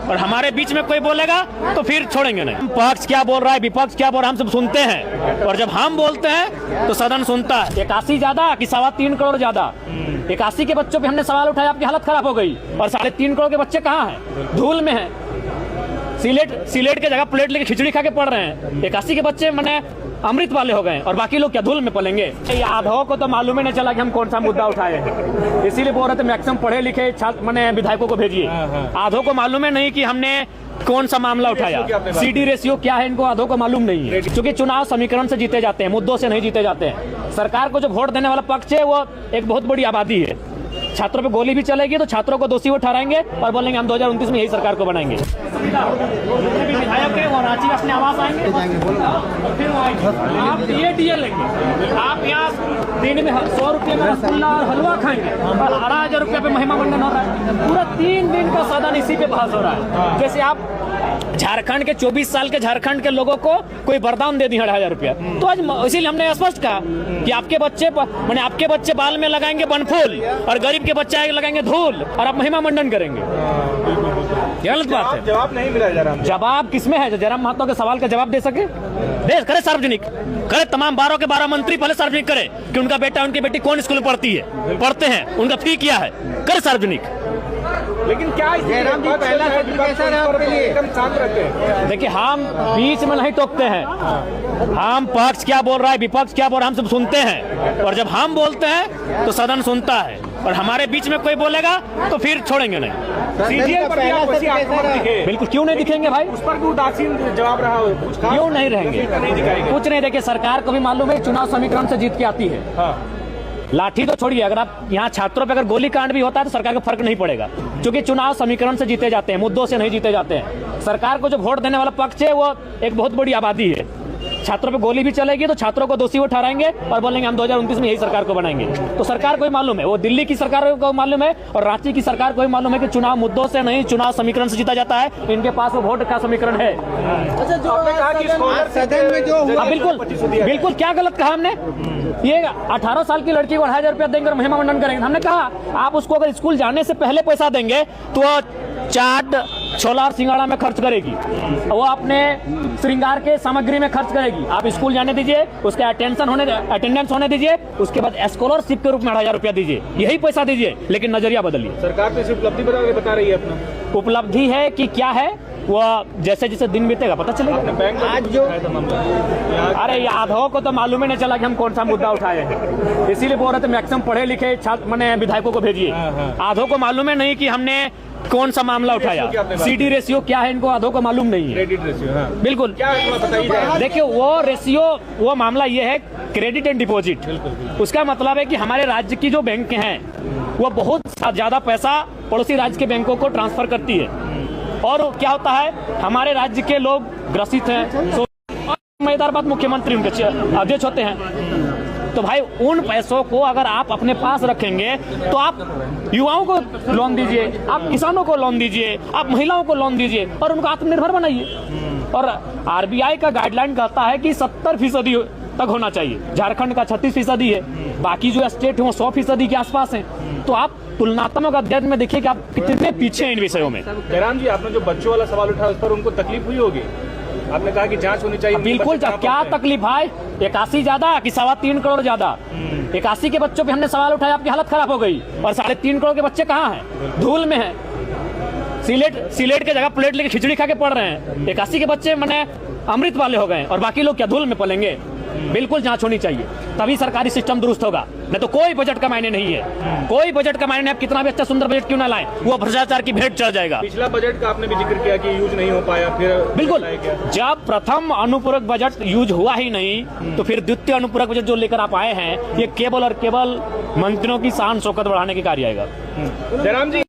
और हमारे बीच में कोई बोलेगा तो फिर छोड़ेंगे नहीं। पक्ष क्या बोल रहा है, विपक्ष क्या बोल रहा है, हम सब सुनते हैं, और जब हम बोलते हैं तो सदन सुनता है। 81 ज्यादा कि 3.25 करोड़ ज्यादा? 81 के बच्चों पे हमने सवाल उठाया, आपकी हालत खराब हो गई, और 3.5 करोड़ के बच्चे कहाँ हैं? धूल में हैं। सिलेट के जगह प्लेट लेके खिचड़ी खा के पढ़ रहे हैं। 81 के बच्चे मैंने अमृत वाले हो गए, और बाकी लोग क्या धूल में पलेंगे? आधो को तो मालूम ही नहीं चला कि हम कौन सा मुद्दा उठाए हैं, इसीलिए बोल रहे थे मैक्सिमम पढ़े लिखे छात्र मैंने विधायकों को भेजिए। आधो को मालूम है नहीं कि हमने कौन सा मामला उठाया, CD रेशियो क्या है, इनको आधो को मालूम नहीं है। क्योंकि चुनाव समीकरण से जीते जाते हैं, मुद्दों से नहीं जीते जाते हैं। सरकार को जो वोट देने वाला पक्ष है वो एक बहुत बड़ी आबादी है। छात्रों पे गोली भी चलेगी तो छात्रों को दोषी वो ठहराएंगे और बोलेंगे हम 2029 में यही सरकार को बनाएंगे। विधायक है वो रांची अपने आवास आएंगे, फिर आप DA लेंगे, आप यहाँ दिन में 100 रुपये में रसगुल्ला और हलवा खाएंगे, और 18,000 रुपये पे महिमा मंडन हो रहा है। पूरा 3 दिन का सदन इसी पे बहस हो रहा है। जैसे आप झारखंड के 24 साल के झारखंड के लोगों को कोई वरदान दे दी 18,000 रुपया, तो आज इसीलिए हमने स्पष्ट कहा कि आपके बच्चे बाल में लगाएंगे बनफूल और गरीब के बच्चे लगाएंगे धूल, और आप महिमा मंडन करेंगे। गलत बात है। जवाब नहीं मिला जयराम। जवाब किसमें है? जयराम महतो के सवाल का जवाब दे सके, दे करे, सार्वजनिक करे। तमाम 12 के 12 मंत्री पहले सार्वजनिक करे कि उनका बेटा उनकी बेटी कौन स्कूल में पढ़ते हैं, उनका फी क्या है, करे सार्वजनिक। लेकिन क्या जयराम जी पहला कैसा रहा आपके लिए? एकदम शांत रहते हैं। देखिए, हम बीच में नहीं टोकते हैं। हम पक्ष क्या बोल रहा है, विपक्ष क्या बोल रहा है, हम सब सुनते हैं, और जब हम बोलते हैं तो सदन सुनता है, और हमारे बीच में कोई बोलेगा तो फिर छोड़ेंगे नहीं। बिल्कुल, क्यों नहीं दिखेंगे भाई? उस पर उदासीन जवाब रहा हो, क्यों नहीं रहेंगे? कुछ नहीं। देखिए, सरकार को भी मालूम है चुनाव समीकरण से जीत के आती है। लाठी तो छोड़िए, अगर आप यहाँ छात्रों पे अगर गोली कांड भी होता है तो सरकार को फर्क नहीं पड़ेगा, क्योंकि चुनाव समीकरण से जीते जाते हैं, मुद्दों से नहीं जीते जाते हैं। सरकार को जो वोट देने वाला पक्ष है वो एक बहुत बड़ी आबादी है। छात्रों पे गोली भी चलेगी तो छात्रों को दोषी वो ठहराएंगे और बोलेंगे हम 2029 में यही सरकार को बनाएंगे। तो सरकार को ही मालूम है, वो दिल्ली की सरकार को मालूम है और रांची की सरकार को ही मालूम है कि चुनाव मुद्दों से नहीं, चुनाव समीकरण से जीता जाता है। इनके पास वो वोट का समीकरण है। बिल्कुल, क्या गलत कहा हमने? ये 18 साल की लड़की को 2,500 रुपया देंगे और महिमा मंडन करेंगे। हमने कहा आप उसको अगर स्कूल जाने से पहले पैसा देंगे तो चाट, छोला और सिंगाड़ा में खर्च करेगी, वो अपने श्रृंगार के सामग्री में खर्च करेगी। आप स्कूल जाने दीजिए, उसके अटेंडेंस होने दीजिए, उसके बाद स्कॉलरशिप के रूप में 2,500 रुपया दीजिए, यही पैसा दीजिए, लेकिन नजरिया बदलिए। सरकार तो इसे उपलब्धि बता रही है अपना। उपलब्धि है कि क्या है वो जैसे जैसे दिन बीतेगा पता चलेगा। आज जो अरे आधो को तो मालूम ही नहीं चला कि हम कौन सा मुद्दा उठाए हैं, इसीलिए बोल रहे थे मैक्सिमम पढ़े लिखे छात्र मैंने विधायकों को भेजिए। आधो को मालूम है नहीं कि हमने कौन सा मामला उठाया, CD रेशियो क्या है, इनको आधो को मालूम नहीं है। क्रेडिट रेशियो, बिल्कुल। देखिए, वो रेशियो, वो मामला ये है क्रेडिट एंड डिपॉजिट। उसका मतलब है कि हमारे राज्य की जो बैंक हैं वो बहुत ज्यादा पैसा पड़ोसी राज्य के बैंकों को ट्रांसफर करती है, और क्या होता है हमारे राज्य के लोग ग्रसित हैं। समझदार बात, मुख्यमंत्री उनके अध्यक्ष होते हैं। तो भाई उन पैसों को अगर आप अपने पास रखेंगे तो आप युवाओं को लोन दीजिए, आप किसानों को लोन दीजिए, आप महिलाओं को लोन दीजिए और उनको आत्मनिर्भर बनाइए। और RBI का गाइडलाइन कहता है कि 70% तक होना चाहिए। झारखंड का 36% है, बाकी जो स्टेट है वो 100% के आसपास है। तो आप तुलनात्मक अध्ययन में देखिए कि आप कितने पीछे हैं इन विषयों में। जयराम जी, आपने जो बच्चों वाला सवाल उठाया उस पर उनको तकलीफ हुई होगी? आपने कहा कि जांच होनी चाहिए। बिल्कुल, क्या तकलीफ है? 81 ज्यादा कि 3.25 करोड़ ज्यादा? 81 के बच्चों पे हमने सवाल उठाया, आपकी हालत खराब हो गई, और 3.5 करोड़ के बच्चे कहाँ हैं? धूल में हैं। सिलेट के जगह प्लेट लेके खिचड़ी खा के पढ़ रहे हैं। 81 के बच्चे मैंने अमृत वाले हो गए, और बाकी लोग क्या धूल में पलेंगे? बिल्कुल जांच होनी चाहिए, तभी सरकारी सिस्टम दुरुस्त होगा, नहीं तो कोई बजट का मायने नहीं है। कोई बजट का मायने नहीं, आप कितना भी अच्छा सुंदर बजट क्यों ना लाएं, वो भ्रष्टाचार की भेंट चढ़ जाएगा। पिछला बजट का आपने भी जिक्र किया कि यूज नहीं हो पाया, फिर बिल्कुल, जब प्रथम अनुपूरक बजट यूज हुआ ही नहीं तो फिर द्वितीय अनुपूरक बजट जो लेकर आप आए हैं, ये केवल और केवल मंत्रियों की शान शौकत बढ़ाने के कार्य आएगा। जयराम जी।